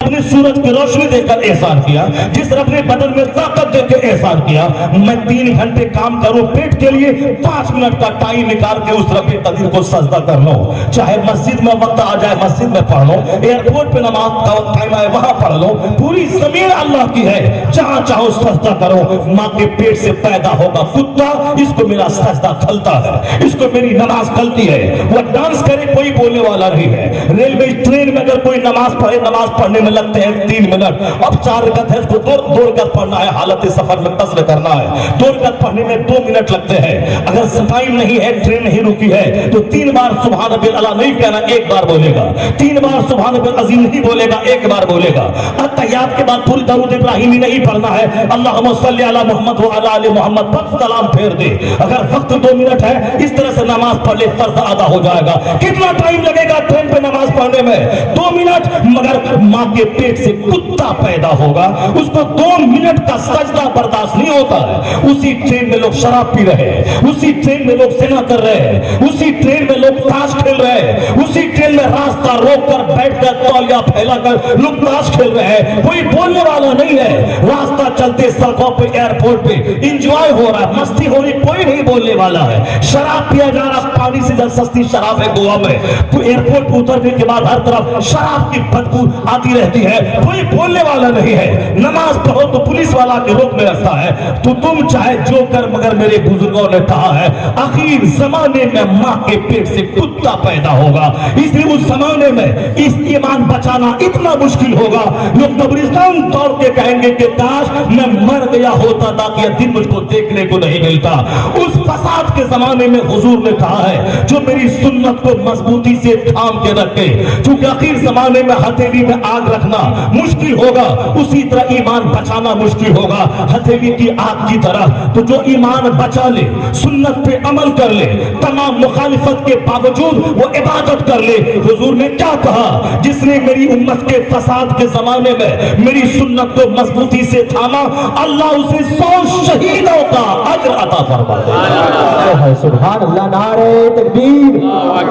رب نے سورج کی روشنی دے کر احسان کیا, جس رب نے بدن میں طاقت دے کے احسان کیا, میں 3 گھنٹے کام کروں پیٹ کے لیے, 5 منٹ کا ٹائم نکال کے اس رب قدیر کو سجدہ کر لوں, چاہے مسجد میں وقت آ جائے مسجد میں پڑھ لوں, ایئرپورٹ پہ نماز کا ٹائم آئے وہاں پڑھ لوں, پوری زمین اللہ کی ہے, جہاں چاہو سجدہ کرو. ماں کے پیٹ سے پیدا ہوگا کتا, اس کو میرا سجدہ کھلتا ہے, اس کو میری نماز کھلتی ہے. وہ ڈانس کرے کوئی بولنے والا نہیں ہے. ریلوے ٹرین میں اگر کوئی نماز پڑھے, نماز پڑھنے میں لگتے ہیں 3 منٹ, اب 4 رکعت ہے, اس کو دوڑ کر پڑھنا ہے, حالت سفر میں قصر کرنا ہے, 2 رکعت پڑھنے میں 2 منٹ لگتے ہیں. اگر ٹائم نہیں ہے, ٹرین نہیں رکی ہے, تو 3 بار سبحان ربی الاعلیٰ نہیں کہنا, 1 بار بولے گا. 3 بار سبحان ربی العظیم نہیں بولے گا, 1 بار بولے گا. التحیات کے بعد پوری درود ابراہیمی نہیں پڑھنا ہے, اللہم صلی علی محمد وعلی آل محمد, بس سلام پھیر دے. اگر وقت 2 منٹ ہے, اس طرح سے نماز پڑھ لے, فرض ادا ہو جائے گا. کتنا ٹائم لگے گا ٹرین پہ نماز پڑھنے میں؟ 2 منٹ. مگر ماں کے پیٹ سے کتا پیدا ہوگا, اس کو 2 منٹ کا سجدہ برداشت نہیں ہوتا ہے. اسی ٹرین میں لوگ شراب پی رہے ہیں, اسی ٹرین میں لوگ زنا کر رہے ہیں, اسی ٹرین میں لوگ تاش کھیل رہے ہیں, اسی ٹرین میں راستہ روک کر بیٹھ کر تولیہ پھیلا کر لوگ تاش کھیل رہے ہیں. کوئی بولنے والا نہیں ہے. راستہ چلتے سڑکوں پہ, ایئرپورٹ پہ انجوائے ہو رہا ہے, مستی ہو رہی, کوئی نہیں بولنے والا ہے. شراب پیا جا رہا, پانی سے جب سستی شراب ہے گوا میں, تو ایئرپورٹ پہ اترنے کے بعد ہر طرف شراب کی بدبو آتی رہتی ہے, کوئی بولنے والا نہیں ہے. نماز پڑھو تو پولیس والا کے روک میں رکھتا ہے, تو تم چاہے جو کر, مگر میرے بزرگوں نے کہا ہے آخر زمانے میں ماں کے پیٹ سے کتا پیدا ہوگا. اس لیے اس زمانے میں اس ایمان بچانا اتنا مشکل ہوگا, لوگ قبرستان توڑ کے کہیں گے کہ کاش میں مر گیا ہوتا تاکہ یہ دن مجھ کو دیکھنے کو نہیں ملتا. اس فساد کے زمانے میں حضور نے کہا ہے جو میری سنت کو مضبوطی سے تھام کے رکھے, چونکہ آخر زمانے میں ہتھیلی میں آگ رکھنا مشکل ہوگا, اسی طرح ایمان بچانا مشکل ہوگا ہتھیلی کی آگ کی طرح. تو جو ایمان بچا لے, سنت پہ عمل کر لے, تمام مخالفت کے باوجود وہ عبادت کر لے. حضور نے کیا کہا؟ جس نے میری امت کے فساد کے زمانے میں میری سنت کو مضبوطی سے تھاما, اللہ اسے 100 شہیدوں کا اجر عطا فرما دے. سبحان اللہ. نعرہ تکبیر,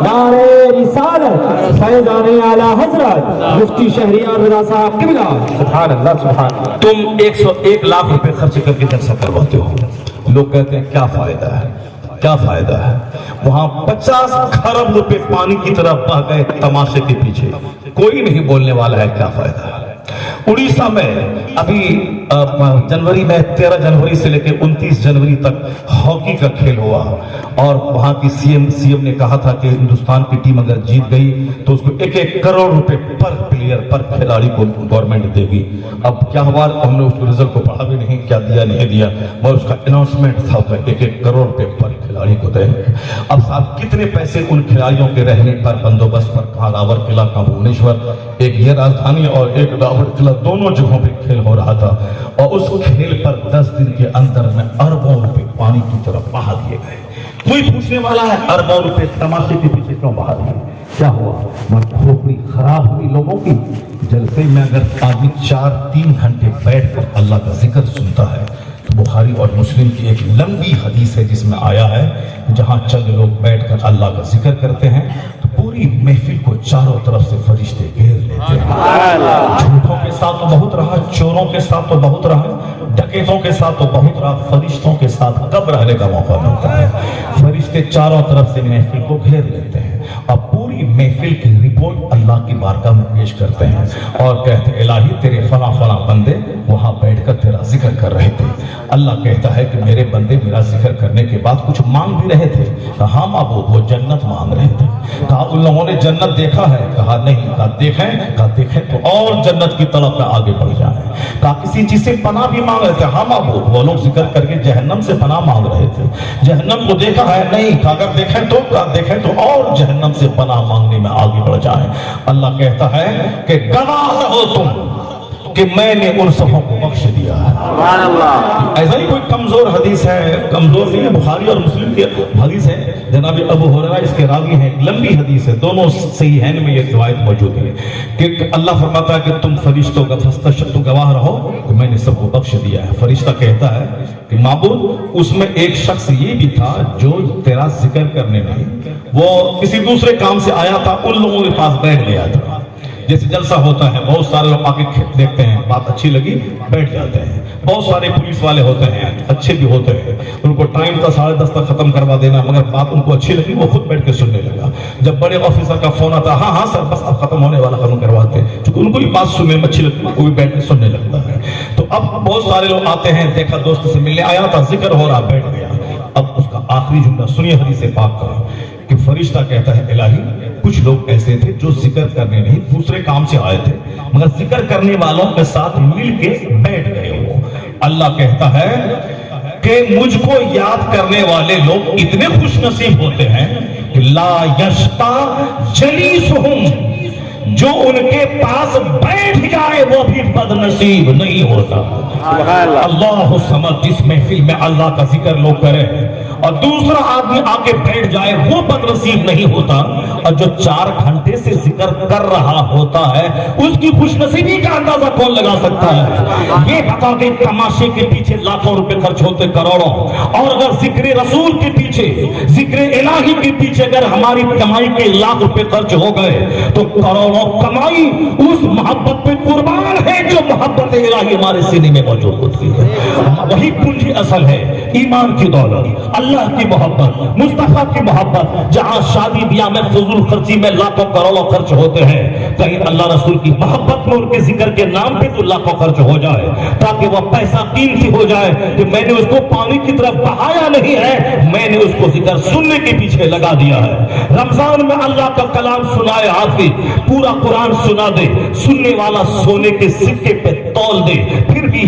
نعرہ رسالت, فیضان اعلی حضرت مفتی شہریار رضا صاحب قبلہ. سبحان اللہ, سبحان اللہ. تم 101 لاکھ روپے خرچ کر کے جلسہ کرواتے ہو, لوگ کہتے ہیں کیا فائدہ ہے, کیا فائدہ ہے. وہاں 50 کھرب روپے پانی کی طرح بہ گئے تماشے کے پیچھے, کوئی نہیں بولنے والا ہے کیا فائدہ ہے. اڑیسہ میں ابھی جنوری میں 13 جنوری سے لے کے 29 جنوری تک ہاکی کا کھیل ہوا, اور وہاں کی سی ایم نے کہا تھا کہ ہندوستان کی ٹیم اگر جیت گئی تو اس کو 1-1 کروڑ روپے پر پلیئر, پر کھلاڑی کو گورنمنٹ دے گی. اب کیا ہوا, ہم نے اس کو رزلٹ کو پڑھا بھی نہیں, کیا دیا نہیں دیا, مگر اس کا اناؤنسمنٹ تھا کہ 1-1 کروڑ روپے پر کھلاڑی کو دیں گے. اب صاحب کتنے پیسے ان کھلاڑیوں کے رہنے پر, بندوبست پر, کہاں راور قلعہ, کہاں بھونیشور, ایک یہ راجدھانی اور ایک راور قلعہ, دونوں جگہوں پہ کھیل ہو رہا تھا, اور اس کھیل پر 10 دن کے اندر میں اربوں روپے پانی کی طرف بہا دیے گئے. کوئی پوچھنے والا ہے اربوں روپے تماشے کے پیچھے کیوں بہا دیے؟ کیا ہوا؟ کھوپڑی خراب ہوئی لوگوں کی. جلسے میں اگر آدمی 4-3 گھنٹے بیٹھ کر اللہ کا ذکر سنتا ہے, تو بخاری اور مسلم کی ایک لمبی حدیث ہے جس میں آیا ہے جہاں چند لوگ بیٹھ کر اللہ کا ذکر کرتے ہیں تو پوری محفل کو چاروں طرف سے فرشتے گھیر لیتے ہیں. جھوٹوں کے ساتھ تو بہت رہا, چوروں کے ساتھ تو بہت رہا, ڈکیتوں کے ساتھ تو بہت رہا, فرشتوں کے ساتھ کب رہنے کا موقع ملتا ہے. فرشتے چاروں طرف سے محفل کو گھیر لیتے ہیں, اب پوری محفل کی رپورٹ اللہ کی بارگاہ میں پیش کرتے ہیں اور کہتے ہیں الہی تیرے فلاں فلاں بندے وہاں بیٹھ کر تیرا ذکر کر رہے تھے. اللہ کہتا ہے کہ میرے بندے میرا ذکر کرنے کے بعد کچھ مانگ بھی رہے تھے. کہا معبود, وہ جنت مانگ رہے تھے. کہا ان لوگوں نے جنت دیکھا ہے؟ کہا نہیں. کہا دیکھیں؟ کہا دیکھیں تو اور جنت کی طرف میں آگے بڑھ جائیں. کہا کسی چیز سے پناہ بھی مانگ رہے تھے؟ ہاں معبود, وہ لوگ ذکر کر کے جہنم سے پناہ مانگ رہے تھے. جہنم کو دیکھا ہے؟ نہیں. کہا اگر دیکھیں تو؟ کہا دیکھیں تو اور جہنم سے پناہ مانگنے میں آگے بڑھ جائیں. اللہ کہتا ہے کہ گواہ رہو تم کہ میں نے ان سبوں کو بخش دیا ہے. سبحان اللہ. ایسا ہی کوئی کمزور حدیث ہے, کمزور نہیں ہے, بخاری اور مسلم کی حدیث ہے, جناب ابو ہریرہ اس کے راوی ہیں, لمبی حدیث ہے, دونوں صحیحین میں یہ روایت موجود ہے کہ اللہ فرماتا ہے کہ تم فرشتوں کا فاستشہدوا, گواہ رہو کہ میں نے سب کو بخش دیا ہے. فرشتہ کہتا ہے کہ معبود اس میں ایک شخص یہ بھی تھا جو تیرا ذکر کرنے نہیں, وہ کسی دوسرے کام سے آیا تھا, ان لوگوں کے پاس بیٹھ گیا تھا. جیسے جلسہ ہوتا ہے بہت سارے لوگ آگے دیکھتے ہیں، بات اچھی لگی بیٹھ جاتے ہیں. بہت سارے پولیس والے ہوتے ہیں اچھے بھی ہوتے ہیں، ان کو ٹائم تھا 10:30 تک ختم کروا دینا، مگر بات ان کو اچھی لگی وہ خود بیٹھ کے سننے لگا. جب بڑے آفیسر کا فون آتا ہاں ہاں سر بس اب ختم ہونے والا، ختم کرواتے، چونکہ ان کو بھی بات سننے میں اچھی لگتی ہے، وہ بھی بیٹھ کے سننے لگتا ہے. تو اب بہت سارے لوگ آتے ہیں، دیکھا دوست سے ملنے آیا تھا، ذکر ہو رہا، بیٹھ گیا. اب اس کا آخری جملہ سنیے حدیث پاک کا کہ فرشتہ کہتا ہے الہی کچھ لوگ ایسے تھے جو ذکر کرنے نہیں دوسرے کام سے آئے تھے، مگر ذکر کرنے والوں کے ساتھ مل کے بیٹھ گئے. وہ اللہ کہتا ہے کہ مجھ کو یاد کرنے والے لوگ اتنے خوش نصیب ہوتے ہیں کہ لا یشقا جلیسہم، جو ان کے پاس بیٹھ جائے وہ بھی بد نصیب نہیں ہوتا. اللہ سمجھ جس محفل میں اللہ کا ذکر لوگ کریں اور دوسرا آدمی آ کے بیٹھ جائے وہ بد نصیب نہیں ہوتا، اور جو 4 گھنٹے سے ذکر کر رہا ہوتا ہے اس کی خوش نصیبی کا اندازہ کون لگا سکتا ہے؟ یہ بتا دیں تماشے کے پیچھے لاکھوں روپے خرچ ہوتے کروڑوں، اور اگر ذکر رسول کے پیچھے ذکر الہی کے پیچھے اگر ہماری کمائی کے لاکھ روپے خرچ ہو گئے تو کروڑوں کمائی اس محبت پہ قربان ہے جو محبت الہی ہمارے سینے میں موجود ہوتی ہے. وہی پونجی اصل ہے، ایمان کی دولت، اللہ کی محبت، مصطفیٰ کی محبت. جہاں شادی بیاہ میں فضول خرچی میں لاکھوں کروڑوں خرچ ہوتے ہیں، کہیں اللہ رسول کی محبت میں ان کے ذکر کے نام پہ تو لاکھوں خرچ ہو جائے تاکہ وہ پیسہ قیمتی ہو جائے کہ میں نے اس کو پانی کی طرف بہایا نہیں ہے، میں نے اس کو ذکر سننے کے پیچھے لگا دیا ہے. رمضان میں اللہ کا کلام سنائے حافظ، پورا قرآن سنا دے، سننے والا سونے کے سکے پہ تول دے، پھر بھی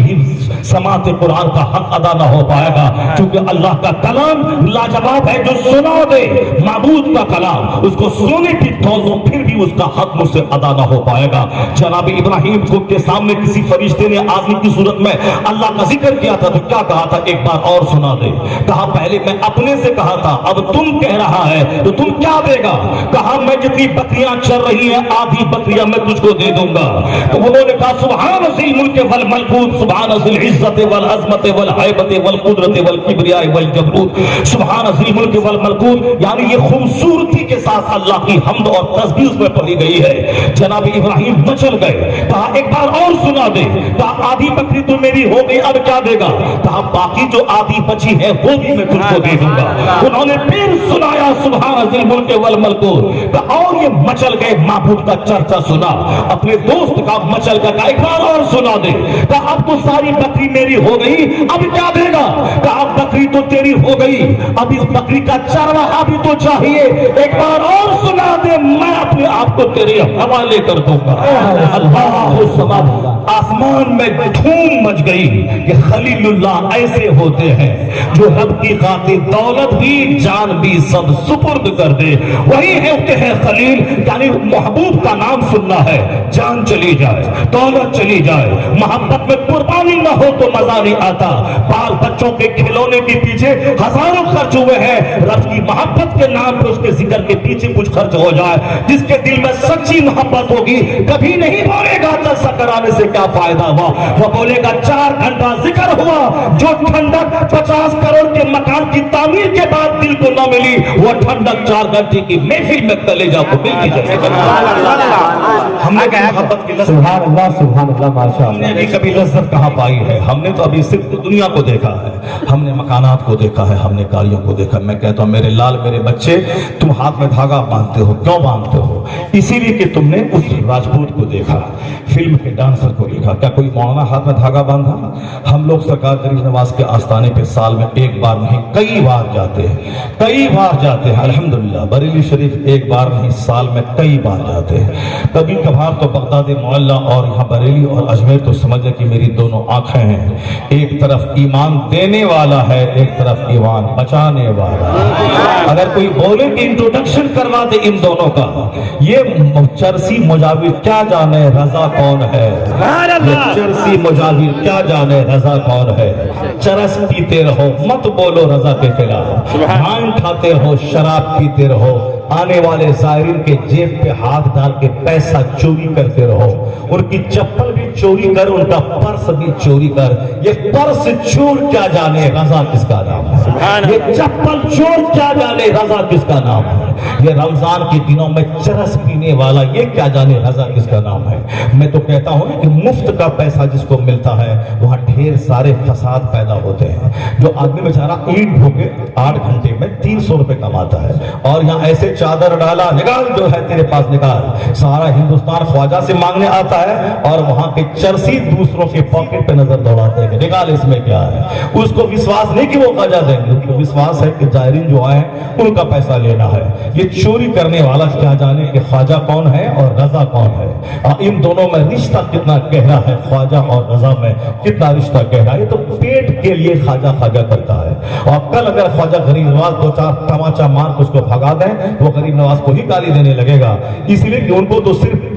سماعت قرآن کا حق ادا نہ ہو پائے گا، کیونکہ اللہ کا کلام لاجواب ہے. جو سنا دے معبود کا کلام اس کو سونے کی تول دو، پھر بھی اس کا حق مجھ سے ادا نہ ہو پائے گا. جناب ابراہیم کو کے سامنے کسی فرشتے نے آدمی کی صورت میں اللہ کا ذکر کیا تھا تو کیا کہا تھا؟ ایک بار اور سنا دے. کہا پہلے میں اپنے سے کہا تھا، اب تم کہہ رہا ہے تو تم کیا دے گا؟ کہا میں جتنی بکریاں چر رہی ہیں آدھی بکریاں میں تجھ کو دے دوں گا. تو انہوں نے کہا سبحان ذی الملک والملکوت، سبحان ذی العزت والعظمت والہیبت والقدرت والکبریاء والجبروت، سبحان ذی الملک والملکوت، یعنی یہ خوبصورتی کے ساتھ اللہ کی حمد اور تسبیح اس میں پڑھی گئی ہے. جناب ابراہیم مچل گئے، کہا ایک بار اور سنا دے. کہا آدھی بکری تو میری ہو گئی، اب کیا دے گا؟ کہا باقی جو آدھی بچی ہے وہ بھی میں تجھ کو دے دوں گا. انہوں نے پھر سنایا سبحان ذی الملک والملکوت، اور یہ مچل گئے، معبود کا چرچا سنا، اپنے دوست کا مچل گیا، ایک بار اور سنا دے. کہا اب تو ساری بکری میری ہو گئی، اب کیا دے گا؟ کہا بکری تو تیری ہو گئی، اب اس بکری کا چرواہا بھی تو چاہیے، ایک بار اور سنا دے، میں اپنے آپ کو تیرے حوالے کر دوں گا. اللہ سبحان، آسمان میں دھوم مچ گئی کہ خلیل اللہ ایسے ہوتے ہیں جو رب کی خاطر دولت بھی جان بھی سب سپرد کر دے. وہی ہے خلیل، یعنی محبوب کا نام سننا ہے، جان چلی جائے، دولت چلی جائے، محبت میں قربانی نہ ہو تو مزہ نہیں آتا. بال بچوں کے کھلونے کے پیچھے ہزاروں خرچ ہوئے ہیں، رب کی محبت کے نام پہ اس کے ذکر کے پیچھے کچھ خرچ ہو جائے. جس کے دل میں سچی محبت ہوگی کبھی نہیں بولے گا جلسہ کرانے سے کیا فائدہ ہوا، وہ بولے گا 4 گھنٹہ ذکر ہوا. جو ٹھنڈک 50 کروڑ کے مکان کی تعمیر کے بعد دل کو نہ ملی، وہ ٹھنڈک 4 گھنٹے کی محفل میں کلیجا کو مل کی جائے. ہم نے محبت کی لذت، سبحان اللہ سبحان اللہ، ماشاء ہم نے اللہ. ابھی کبھی لذت کہاں پائی ہے؟ ہم نے تو ابھی صرف دنیا کو دیکھا ہے، ہم نے مکانات کو دیکھا ہے، ہم نے گاڑیوں کو دیکھا. میں کہتا ہوں میرے لال میرے بچے، تم ہاتھ میں دھاگا باندھتے ہو، کیوں باندھتے ہو؟ اسی لیے کہ تم نے اس راجپوت کو دیکھا، فلم کے ڈانسر کو دیکھا. کیا کوئی مولانا ہاتھ میں دھاگا باندھا؟ ہم لوگ سرکار غریب نواز کے آستانے پہ سال میں ایک بار نہیں کئی بار جاتے ہیں، کئی بار جاتے ہیں. الحمدللہ بریلی شریف ایک بار نہیں سال میں کئی بار جاتے ہیں. کبھی کبھار تو بغداد معلّہ اور یہاں بریلی اور اجمیر تو سمجھے کہ میری دونوں آنکھیں ہیں. ایک طرف ایمان دینے والا ہے، ایک طرف ایمان بچانے والا ہے. اگر کوئی بولے کہ انٹروڈکشن کروا دے ان دونوں کا، یہ چرسی مجاور کیا جانے رضا کون ہے، یہ چرسی مجاور کیا جانے رضا کون ہے. چرس پیتے رہو مت بولو رضا کے خلاف، بھانگ کھاتے رہو شراب پیتے رہو، آنے والے زائرین کے جیب پہ ہاتھ ڈال کے پیسہ چوری کرتے رہو، ان کی چپل بھی چوری کر، ان کا پرس بھی چوری کر. یہ پرس چور کیا جانے رضا کس کا نام ہے، یہ چپل چور کیا جانے رضا کس کا نام ہے. یہ رمضان کے دنوں میں چرس پینے والا یہ کیا جانے رضا کس کا نام ہے. میں تو کہتا ہوں کہ مفت کا پیسہ جس کو ملتا ہے وہاں ڈھیر سارے فساد پیدا ہوتے ہیں. جو آدمی بیچارہ اینٹ ہو کے 8 گھنٹے میں 300 روپے کماتا ہے اور یہاں ایسے چادر ڈالا نکال جو ہے تیرے پاس نکال, سارا ہندوستان خواجہ سے مانگنے آتا ہے اور وہاں کے چرسی دوسروں کے پاکٹ پہ نظر دوڑاتے ہیں کہ نکال اس میں کیا ہے. اس کو وشواس نہیں کہ وہ خواجہ دیں گے, اس کو وشواس ہے کہ زائرین جو آئے ان کا پیسہ لینا ہے. یہ چوری کرنے والا کیا جانے کہ خواجہ کون ہے اور رضا کون ہے. ان دونوں میں رشتہ کتنا گہرا ہے, خواجہ اور رضا میں کتنا رشتہ گہرا ہے. یہ تو پیٹ کے لیے خواجہ خواجہ کرتا ہے, اور کل اگر خواجہ غریب نواز 2-4 تماچا مار کے اس کو بھگا دیں وہ غریب نواز کو ہی گالی دینے لگے گا, اس لیے کہ ان کو تو صرف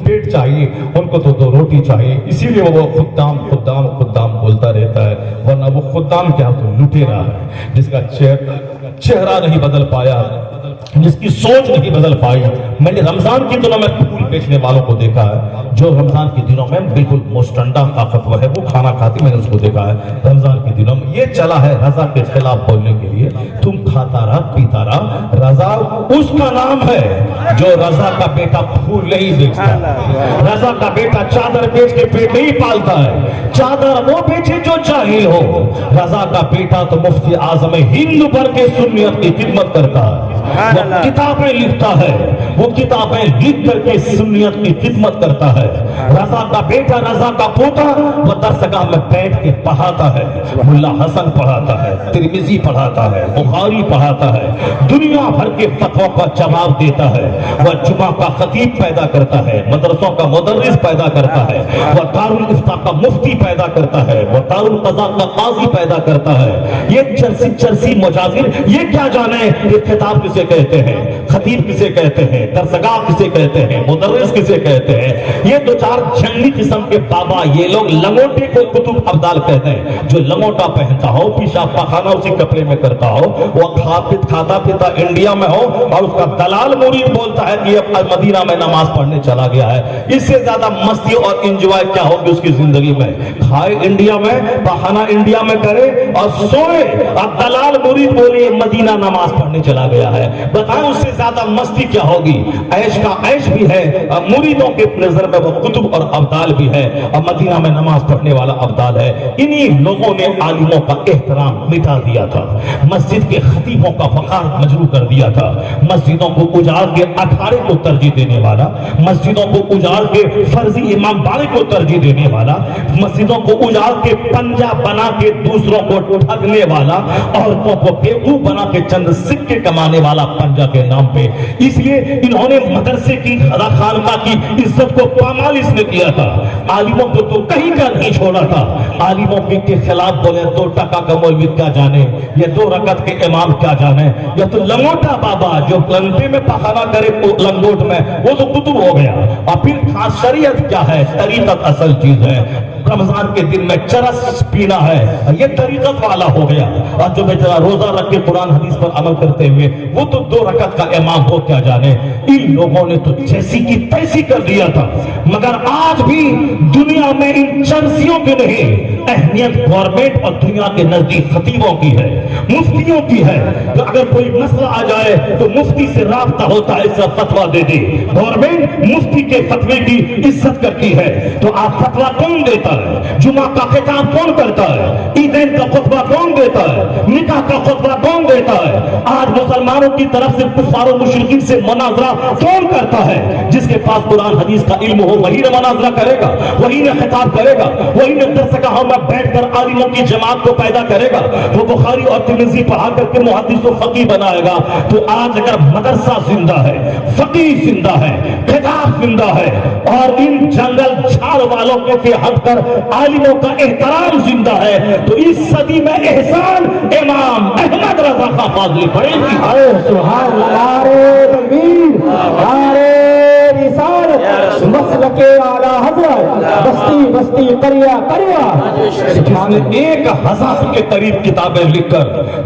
پیٹ چاہیے, ان کو تو روٹی چاہیے, اسی لیے وہ خدام خدام خدام بولتا رہتا ہے. ورنہ وہ خدام کیا تو لٹیرا ہے جس کا چہرہ نہیں بدل پایا, جس کی سوچ نہیں بدل پائی. میں نے رمضان کے دنوں میں پھول بیچنے والوں کو دیکھا ہے جو رمضان کے دنوں میں بالکل مستنڈا طاقتور ہے, وہ کھانا کھاتی, میں نے اس کو دیکھا ہے رمضان کے دنوں میں. یہ چلا ہے رضا کے خلاف بولنے کے لیے, تم کھاتا رہا پیتا رہا. رضا اس کا نام ہے جو رضا کا بیٹا پھول نہیں بیچتا, رضا کا بیٹا چادر بیچ کے پیٹ نہیں پالتا ہے, چادر وہ بیچے جو جاہل ہو. رضا کا بیٹا تو مفتی اعظم ہند بھر کے سنیت کی خدمت کرتا ہے, وہ کتابیں لکھتا ہے, وہ کتابیں لکھ کر کے سنیت کی خدمت کرتا ہے. رضا کا بیٹا رضا کا پوتا وہ درسگاہ میں بیٹھ کے پڑھاتا ہے, ملا حسن پڑھاتا ہے, ترمذی پڑھاتا ہے, بخاری پڑھاتا ہے, دنیا بھر کے فتویٰ کا جواب دیتا ہے. وہ جمعہ کا خطیب پیدا کرتا ہے, مدرسوں کا مدرس پیدا کرتا ہے, وہ دارالفتاء کا مفتی پیدا کرتا ہے, وہ دارالقضاء کا قاضی پیدا کرتا ہے. یہ چرسی مجازر یہ کیا جانے یہ خطاب کسے کہتے ہیں, خطیب کسے کہتے ہیں, درسگاہ کسے کہتے ہیں, مدرس کسے کہتے ہیں. یہ 2-4 جنگلی قسم کے بابا یہ لوگ لنگوٹے کو کتب ابدال کہتے ہیں. جو لنگوٹا پہنتا ہو, پیشاب پاخانہ اسی کپڑے میں کرتا ہو, وہ کھاتا پیتا انڈیا میں ہو اور اس کا دلال مرید بولتا ہے کہ یہ مدینہ میں نماز پڑھنے چلا گیا ہے. اس سے زیادہ مستی اور انجوائے کیا ہوگی اس کی زندگی میں. کھائے انڈیا میں, پاخانہ انڈیا میں کرے اور سوئے, اور دلال مرید بولے مدینہ نماز پڑھنے چلا گیا ہے. بتائیں اس سے زیادہ مستی کیا ہوگی. عیش کا عیش بھی ہے, مریدوں کے نظر میں وہ کتب اور ابدال بھی ہے, اور مدینہ میں نماز پڑھنے والا ابدال ہے. انہی لوگوں نے عالموں کا احترام مٹا دیا تھا, مسجد کے خطیبوں کا وقار مجروح کر دیا تھا, مسجدوں کو اجاڑ کے اکھاڑے کو ترجیح دینے والا, مسجدوں کو اجاڑ کے فرضی امام باڑے کو ترجیح دینے والا, مسجدوں کو اجاڑ کے پنجا بنا کے دوسروں کو ٹھگنے والا, عورتوں کو بیوقوف بنا کے چند سکے کمانے والا پنجا کے نام پہ. اس لیے انہوں نے مدرسے کی خانقاہ کی عزت کو پامال اس نے کیا تھا. عالموں کو تو کہیں کا نہیں چھوڑا تھا. عالموں کے خلاف بولے 2 ٹکا کا مولوی کیا جانے, یہ 2 رکعت کے امام کیا جانے, یہ تو لنگوٹا بابا جو لنگوٹے میں پخانا کرے لنگوٹ میں وہ تو کتب ہو گیا. اور پھر شریعت کیا ہے, طریقت اصل چیز ہے. رمضان کے دن میں چرس پینا ہے یہ طریقت والا ہو گیا, اور جو بیچارہ روزہ رکھ کے قرآن حدیث پر عمل کرتے ہوئے وہ تو 2 رکعت کا امام ہو کیا جانے. ان لوگوں نے تو جیسی کی تیسی کر دیا تھا. مگر آج بھی دنیا میں ان چرسیوں کے نہیں, اہمیت گورنمنٹ اور دنیا کے نزدیک خطیبوں کی ہے, مفتیوں کی ہے. تو اگر کوئی مسئلہ آ جائے تو مفتی سے رابطہ ہوتا ہے, اس کا فتویٰ دے دے. گورنمنٹ مفتی کے فتوے کی عزت کرتی ہے. تو آپ فتویٰ کون دیتا ہے, جمعہ کا خطاب کون کرتا ہے, عیدین کا خطبہ کون دیتا ہے, نکاح کا خطبہ کون دیتا ہے. آج مسلمانوں کی طرف سے کفار و مشرکین سے مناظرہ کون کرتا ہے. جس کے پاس قرآن حدیث کا علم ہو وہی نے مناظرہ کرے گا, وہی نے خطاب کرے گا, وہی نے درسگاہوں میں بیٹھ کر عالموں کی جماعت کو پیدا کرے گا. وہ بخاری اور ترمذی پڑھا کر کے محدث و فقیہ بنائے گا. تو آج اگر مدرسہ زندہ ہے, فقیہ زندہ ہے, خطاب زندہ ہے, اور ان جنگل جھاڑ والوں کے ہٹ کر عالموں کا احترام زندہ ہے, تو اس صدی میں احسان امام احمد رضا خان فاضلی پڑھے گی. سبحان اللہ, نعرہ تکبیر, نعرہ رسالت, مسلک اعلی حضرت, بستی قریہ قریہ. جس نے 1000 کے قریب کتابیں لکھ کر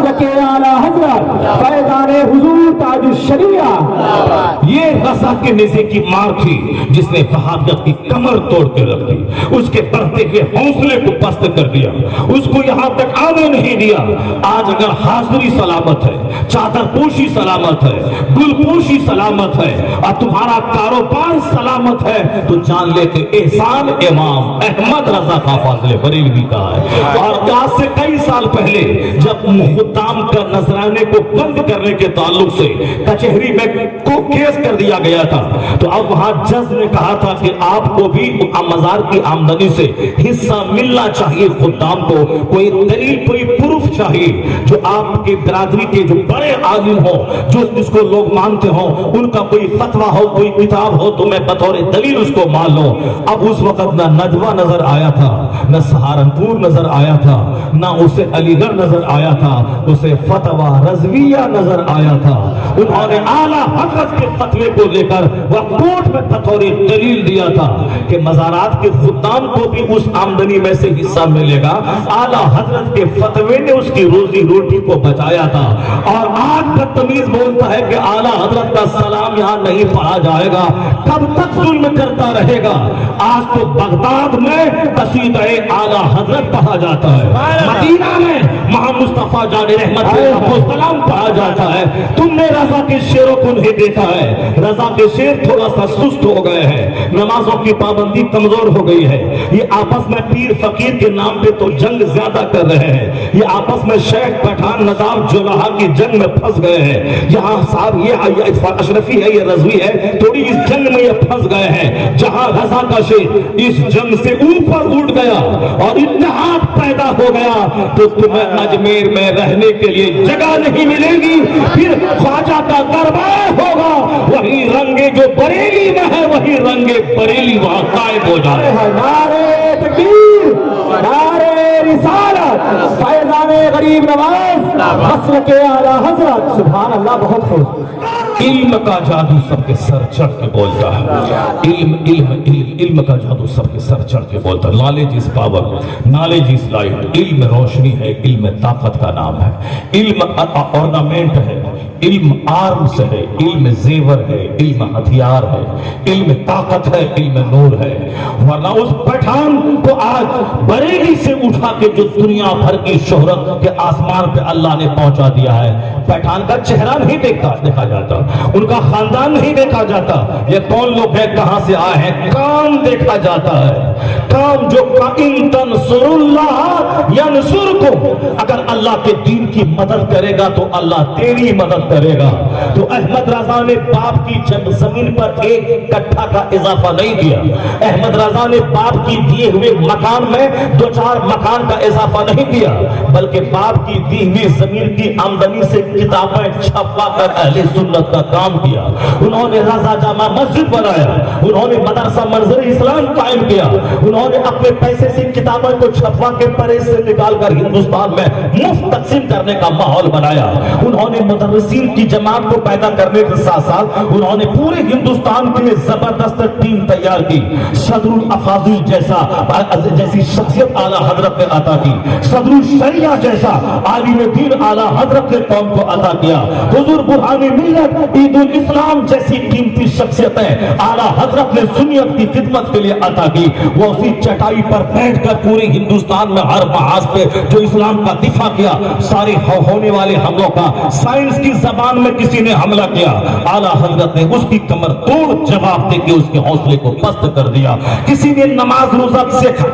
مسلک اعلی حضرت فیضان حضور تاج الشریعہ. یہ رضا کے نیزے کی مار تھی جس نے وہابیت کی کمر توڑ کے رکھ دی, اس کے بڑھتے ہوئے حوصلے کو پست کر دیا, اس کو یہاں تک آنے نہیں دیا. آج اگر حاضری سلامت ہے, چادر پوشی سلامت ہے, گل پوشی سلامت ہے, اور تمہارا کاروبار سلامت ہے, تو جان لے کہ احسان امام احمد رضا خان فاضل بریلوی کا ہے. اور آج سے کئی سال پہلے جب خدام کا نذرانے کو بند کرنے کے تعلق سے کچہری میں کو کیس کر دیا گیا تھا, تو اب وہاں جج نے کہا تھا کہ آپ کو بھی مزار کی آمدنی سے حصہ ملنا چاہیے. خدام کو کوئی دلیل, کوئی پروف چاہیے, جو آپ کے برادری کے جو بڑے عالم ہو, جو جس کو لوگ مانتے ہوں, ان کا کوئی فتویٰ ہو, کوئی کتاب ہو, تو میں بطور دلیل اس کو مان لوں. اب اس وقت نہ ندوہ نظر آیا تھا, نہ سہارنپور نظر آیا تھا, نہ اسے علی گڑھ نظر آیا تھا, اسے فتویٰ رضویہ نظر آیا تھا. انہوں نے اعلیٰ حضرت کے فتوے کو لے کر وہ کورٹ میں بطور دلیل دیا تھا کہ مزارات کے خدام کو بھی اس آمدنی میں سے حصہ ملے گا. اعلیٰ حضرت کے فتوے نے اس کی روزی روٹی کو بچایا تھا. اور آج بدتمیز بولتا ہے کہ اعلیٰ حضرت کا سلام یہاں نہیں پڑھا جائے گا. کب تک ظلم کرتا رہے گا؟ آج تو بغداد میں قصیدہ اعلیٰ حضرت پڑھا جاتا ہے, مدینہ میں محمد مصطفیٰ جان رحمت کو سلام پڑھا جاتا ہے. تم نے رضا کے شعروں کو نہیں دیکھا ہے, رضا کے شعر تھوڑا سا سست ہو گئے ہیں, نمازوں کی پابندی کمزور ہو گئی ہے. یہ آپس میں پیر فقیر کے نام پہ تو جنگ زیادہ کر رہے ہیں, یہ آپس میں شیخ پٹھان نداب جولہا کی جنگ میں پھنس گئے ہیں. یہاں صاحب یہ اشرفی ہے, یہ رضوی ہے, تھوڑی اس جنگ میں یہ پھنس گئے ہیں. جہاں رضا کا شعر اس جنگ سے اوپر اٹھ گیا اور اتحاد پیدا ہو گیا, تو تمہیں اجمیر میں رہنے کے لیے جگہ نہیں ملے گی. پھر خواجہ کا دربار ہوگا, وہی رنگے جو بریلی میں ہے وہی رنگے بریلی وہاں قائم ہو جائے. نعرے تکبیر, نعرے رسالت, فیضان غریب نواز, مسلک اعلی حضرت. سبحان اللہ, بہت خوش. علم کا جادو سب کے سر چڑھ کے بولتا ہے, علم علم علم علم کا جادو سب کے سر چڑھ کے بولتا ہے. Knowledge is power, knowledge is light. علم روشنی ہے, علم طاقت کا نام ہے. علم ornament ہے, علم آرمز ہے, علم زیور ہے, علم ہتھیار ہے, علم طاقت ہے, علم نور ہے. ورنہ اس پٹھان کو آج بریلی سے اٹھا کے جو دنیا بھر کی شہرت کے آسمان پہ اللہ نے پہنچا دیا ہے, پٹھان کا چہرہ نہیں دیکھا جاتا, ان کا خاندان نہیں دیکھا جاتا, یہ کون لوگ ہیں, کہاں سے آئے ہیں, کام دیکھا جاتا ہے. کام جو ان تنصر اللہ ینصرکم, اگر اللہ کے دین کی مدد کرے گا تو اللہ تیری مدد کرے گا. تو احمد رضا نے باپ کی زمین پر ایک کٹھا کا اضافہ نہیں کیا, احمد رضا نے باپ کی دیے ہوئے مکان میں 2-4 مکان کا اضافہ نہیں کیا, بلکہ باپ کی دی ہوئی زمین کی آمدنی سے کتابیں چھپوا کر اہل سنت کا کام کیا. انہوں نے رضا جامع مسجد بنایا, انہوں نے مدرسہ منظر اسلام قائم کیا, انہوں نے اپنے پیسے سے کتابیں کو چھپوا کے پریس سے نکال کر ہندوستان میں مفت تقسیم کرنے کا ماحول بنایا. انہوں نے مدرسین کی جماعت کو پیدا کرنے کے ساتھ ساتھ انہوں نے پورے ہندوستان کے لیے زبردست ٹیم تیار کی. صدر الافاضل جیسی شخصیت اعلیٰ حضرت نے عطا کی, صدر الشریعہ جیسا عالم دین اعلیٰ حضرت نے قوم کو عطا کیا. حضور برہان ملت عید الاسلام جیسی قیمتی شخصیتیں اعلیٰ حضرت نے سنیت کی خدمت کے لیے عطا کی. وہ اسی چٹائی پر بیٹھ کر پورے ہندوستان میں ہر محاذ پہ جو اسلام کا دفاع کیا, سارے ہونے والے حملوں کا سائنس کی زبان میں کسی نے حملہ کیا, اعلیٰ حضرت نے اس کی کمر توڑ جواب دے کے اس کے حوصلے کو پست کر دیا. کسی نے نماز روزہ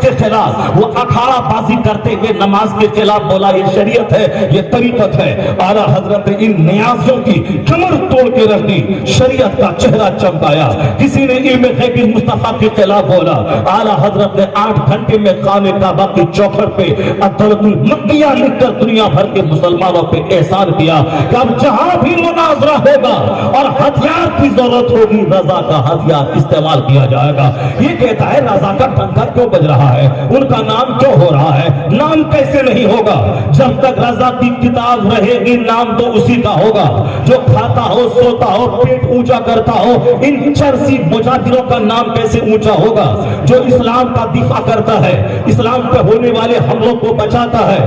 کے خلاف وہ اکھاڑا بازی کرتے ہوئے نماز کے خلاف بولا یہ شریعت ہے, یہ طریقت ہے, اعلیٰ حضرت نے ان نیازیوں کی کمر توڑ کے رکھ دی, شریعت کا چہرہ چمکایا. کسی نے علم غیبی مصطفیٰ کے خلاف بولا, اعلیٰ حضرت نے 8 گھنٹے میں خانہ کعبہ کی چوکھٹ پہ الدولۃ المکیہ لکھ کر دنیا بھر کے مسلمانوں پہ احسان کیا کہ اب جہاں بھی مناظرہ ہوگا اور ہتھیار کی ضرورت ہوگی, رضا کا ہتھیار استعمال کیا جائے گا. یہ کہتا ہے رضا کا ڈنکا کیوں بج رہا ہے, ان کا نام کیوں ہو رہا ہے, نام کیسے نہیں ہوگا, جب تک رضا کی کتاب رہے گی نام تو اسی کا ہوگا. جو کھاتا ہو, سوتا ہو, پیٹ اونچا کرتا ہو, ان چرسی مجاہدوں کا نام کیسے اونچا ہوگا. جو اسلام کا دفاع کرتا ہے، اسلام پر ہونے والے حملوں کو بچاتا ہے،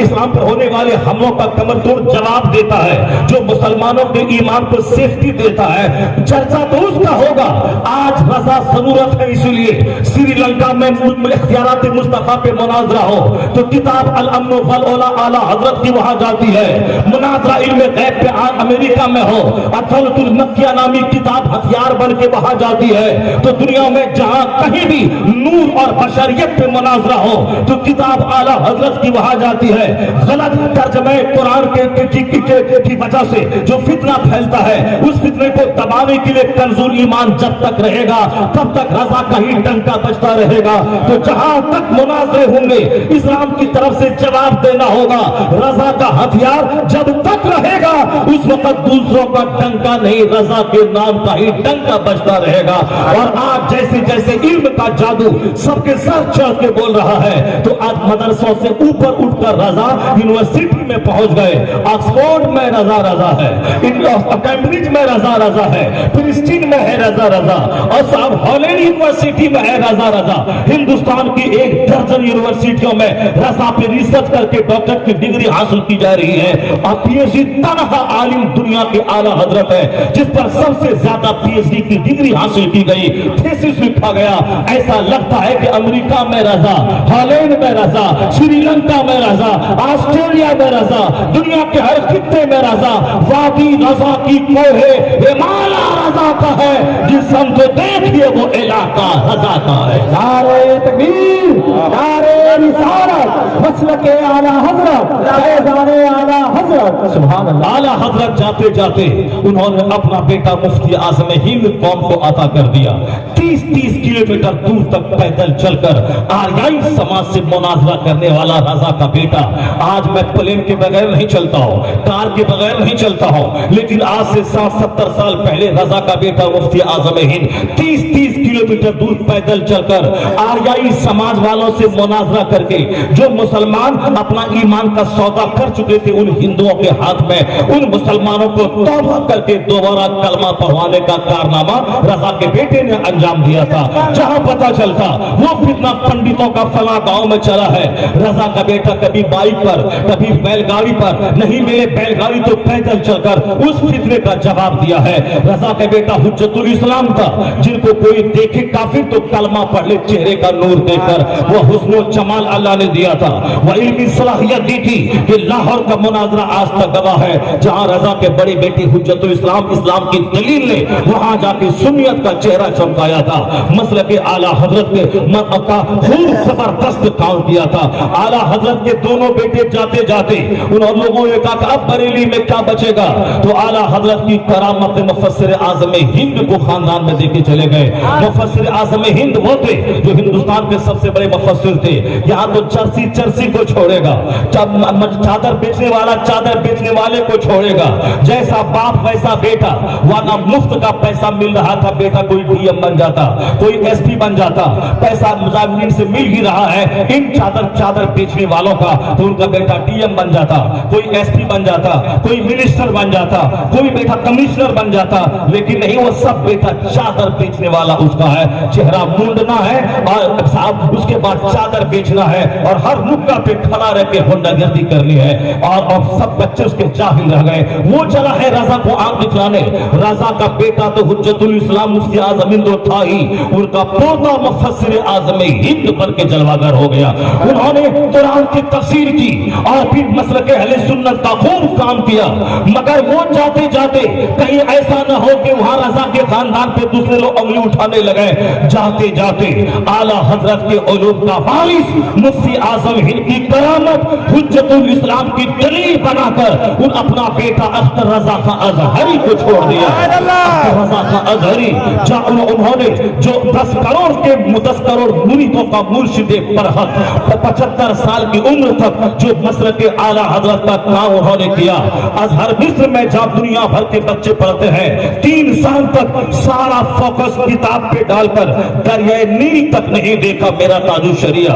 اسلام پر ہونے والے حملوں کا کمر توڑ جواب دیتا ہے، جو مسلمانوں کے ایمان کو سیفٹی دیتا ہے، چرچا تو اس کا ہوگا۔ آج رضا ضرورت ہے، اسی لیے سری لنکا میں اختیارات مصطفیٰ پہ مناظرہ ہو تو کتاب الامن والعلا اعلیٰ حضرت کی وہاں جاتی ہے، مناظرہ علم غیب پہ امریکہ میں ہو، عطلۃ المکیہ نامی کتاب ہتھیار بن کے وہاں جاتی ہے، تو دنیا میں جہاں کہیں بھی نور اور بشریت پہ مناظرہ ہو تو کتاب اعلیٰ حضرت کی وہاں جاتی ہے۔ غلط ترجمہ قرآن کی وجہ سے جو فتنہ پھیلتا ہے، اس فتنے کو دبانے کے لیے کنزول ایمان جب تک رہے گا تب تک رضا کا ہی ڈنکا بجتا رہے گا۔ تو جہاں تک مناظرے ہوں گے اسلام کی طرف سے جواب دینا ہوگا، رضا کا ہتھیار جب تک رہے گا اس وقت دوسروں کا ڈنکا نہیں، رضا کے نام کا ہی ڈنکا بجتا رہے گا۔ اور آج جیسے جیسے علم کا جادو سب کے سر چڑھ کے بول رہا ہے تو آج مدرسوں سے اوپر اٹھ کر رضا یونیورسٹی میں پہنچ گئے، آکسفورڈ میں رضا رضا ہے، کیمبرج میں رضا رضا ہے، پرسٹن میں ہے رضا رضا، اور صاحب ہالینڈ یونیورسٹی میں ہے رضا رضا۔ ہندوستان کی 1 درجن یونیورسٹیوں میں رضا پہ ریسرچ کر کے ڈاکٹر کی ڈگری حاصل کی جا رہی ہے، اور پی ایچ ڈی تنہا عالم دنیا کے اعلیٰ حضرت ہے جس پر سب سے زیادہ پی ایچ ڈی کی ڈگری حاصل کی گئی، تھیسس لکھا گیا۔ ایسا لگتا ہے کہ امریکہ میں رضا، ہالینڈ میں رضا، سری لنکا میں رضا، آسٹریلیا میں رضا، دنیا کے ہر خطے میں رضا، وادی رضا کی کوہ ہمالا رضا کا ہے، جس سمت کو دیکھیے وہ علاقہ رضا کا ہے۔ نعرہ تکبیر، نعرہ رسالت، مسلک اعلیٰ حضرت، فیضان اعلیٰ حضرت، سبحان اللہ۔ اعلیٰ حضرت جاتے جاتے انہوں نے اپنا بیٹا مفتی اعظم ہند قوم کو عطا کر دیا۔ 30 کلومیٹر دور تک پیدل چل کر آریائی سماج سے مناظرہ کرنے والا رضا کا بیٹا، آج میں پلین کے بغیر نہیں چلتا ہوں، کار کے بغیر نہیں چلتا ہوں، لیکن آج سے 60-70 سال پہلے رضا کا بیٹا مفتی اعظم ہند 30 کلومیٹر دور پیدل چل کر آریائی سماج والوں سے مناظرہ کر کے جو مسلمان اپنا ایمان کا سودا کر چکے تھے ان ہندوؤں کے ہاتھ میں ان مسلمانوں کو توبہ کر کے دوبارہ کلمہ پڑھوانے کا کارنامہ رضا کے بیٹے نے انجام دیا تھا۔ جہاں پتہ چلتا وہ فتنہ پنڈتوں کا فلاں گاؤں میں چلا ہے، رضا کا بیٹا کبھی بائک پر کبھی بیل گاڑی پر، نہیں ملے بیل گاڑی تو پیدل چل کر اس فتنے کا جواب دیا ہے۔ رضا کا بیٹا حجت الاسلام تھا، جن کو کوئی دیکھے کافر تو کلمہ پڑھ لے، چہرے کا نور دیکھ کر وہ حسن و جمال اللہ نے دیا تھا، وہ علمی صلاحیت دی تھی کہ لاہور کا مناظرہ آج تک گواہ ہے جہاں رضا کے بڑے بیٹے حجت الاسلام اسلام کی دلیل نے وہاں جا کے سنیت کا چہرہ چمکایا تھا، مسلک اعلیٰ حضرت کے خوب زبردست کام کیا تھا۔ اعلیٰ حضرت کے دونوں بیٹے جاتے جاتے انہوں لوگوں نے کہا کہ اب بریلی میں کیا بچے گا، تو اعلیٰ حضرت کی کرامت مفسر اعظم ہند کو خاندان میں دے کے چلے گئے۔ مفسر اعظم ہند وہ تھے جو ہندوستان کے سب سے بڑے مفسر تھے، یہاں تو چرسی کو چھوڑے گا، چادر بیچنے والا چادر بیچنے والے کو چھوڑے گا، جیسا باپ ویسا بیٹا، ورنہ مفت کا پیسہ مل رہا تھا، بیٹا کوئی ڈی ایم بن جاتا، کوئی ایس پی بن جاتا، پیسہ مظاہرین سے مل ہی رہا ہے ان چادر بیچنے والوں کا، تو ان کا بیٹا ڈی ایم بن جاتا، کوئی ایس پی بن جاتا، کوئی منسٹر بن جاتا، کوئی بیٹا کمشنر بن جاتا، لیکن نہیں، وہ سب بیٹا چادر بیچنے والا اس کا ہے، چہرہ مونڈنا ہے اور صاحب اس کے بعد چادر بیچنا ہے اور ہر نکڑ پہ کھڑا رہ کے ہنڈا گردی کرنی ہے، اور سب بچے اس کے جاہل رہ گئے۔ وہ چلا ہے رضا کو آنکھ دکھلانے، رضا کا بیٹا تو حجت الاسلام مفتی اعظم ہند تھا ہی، ان کا پوتا مفسر اعظم ہند بن کے جلوگر ہو گیا۔ انہوں نے قرآن کی تفسیر کی اور پھر مسلک اہل سنت کا خوب کام کیا، مگر وہ جاتے جاتے کہیں ایسا نہ ہو کہ وہاں رضا کے خاندان پہ دوسرے لوگ انگلی اٹھانے لگے، جاتے جاتے اعلیٰ حضرت کے علوم کا وارث مفتی اعظم ہند کی کرامت حجت الاسلام کی دلیل بنا کر ان اپنا بیٹا اختر رضا کا ازہری کو چھوڑ دیا۔ اختر رضا کا ازہری انہوں نے جو 10 کروڑ مریدوں کا مرشد برحق 75 سال کی عمر تک جو مسلک اعلیٰ حضرت کا کام انہوں نے کیا، ازہر مصر میں جب دنیا بھر کے بچے پڑھتے ہیں 3 سال تک سارا فوکس کتاب پہ ڈال کر دریائے نیل تک نہیں دیکھا میرا تاج الشریعہ،